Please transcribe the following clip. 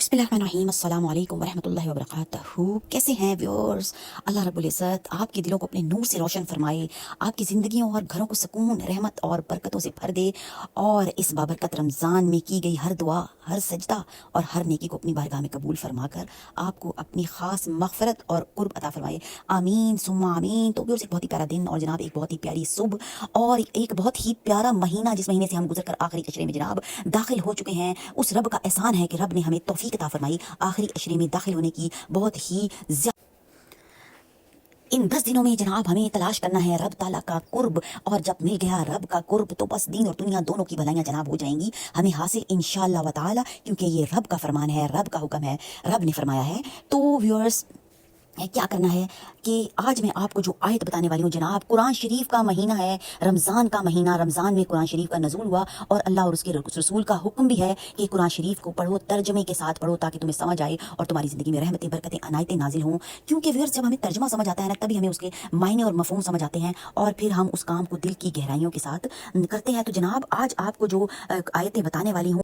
बिस्मिल्लाहिर्रहमानिर्रहीम अस्सलाम वालेकुम वरहमतुल्लाहि वबरकातुहू। कैसे हैं व्यूअर्स? अल्लाह रब्बुल इज़्ज़त आपके दिलों को अपने नूर से रोशन फरमाए, आपकी ज़िंदगियों और घरों को सुकून, रहमत और बरकतों से भर दे, और इस बाबरकत रमज़ान में की गई हर दुआ, हर सजदा और हर नेकी को अपनी बारगाह में कबूल फरमाकर आपको अपनी ख़ास मग़फ़िरत और क़ुर्ब अता फरमाए। आमीन सुम्मा आमीन। तो व्यूअर्स, एक बहुत ही प्यारा दिन और जनाब एक बहुत ही प्यारी सुबह और एक बहुत ही प्यारा महीना, जिस महीने से हम गुजर कर आखिरी अशरे में जनाब दाखिल हो चुके हैं, उस रब का एहसान है कि रब ने हमें तौफीक अता फरमाई आखिरी अशरे में दाखिल होने की। बहुत ही इन 10 दिनों में जनाब हमें तलाश करना है रब ताला का कुर्ब, और जब मिल गया रब का कुर्ब तो बस दीन और दुनिया दोनों की भलाइयाँ जनाब हो जाएंगी हमें हासिल इंशाअल्लाह व ताला, क्योंकि ये रब का फरमान है, रब का हुक्म है, रब ने फरमाया है। तो व्यूअर्स, क्या करना है कि आज मैं आपको जो आयत बताने वाली हूँ जनाब, कुरान शरीफ का महीना है, रमज़ान का महीना, रमज़ान में कुरान शरीफ का नज़ूल हुआ और अल्लाह और उसके रसूल का हुक्म भी है कि कुरान शरीफ को पढ़ो, तर्जमे के साथ पढ़ो, ताकि तुम्हें समझ आए और तुम्हारी ज़िंदगी में रहमतें, बरकतें, अनायतें नाजिल हों। क्योंकि व्यूअर्स, जब हमें तर्जमा समझ आता है ना, तभी हमें उसके मायने और मफ़हूम समझ आते हैं, और फिर हम उस काम को दिल की गहराइयों के साथ करते हैं। तो जनाब आज आपको जो आयतें बताने वाली हूँ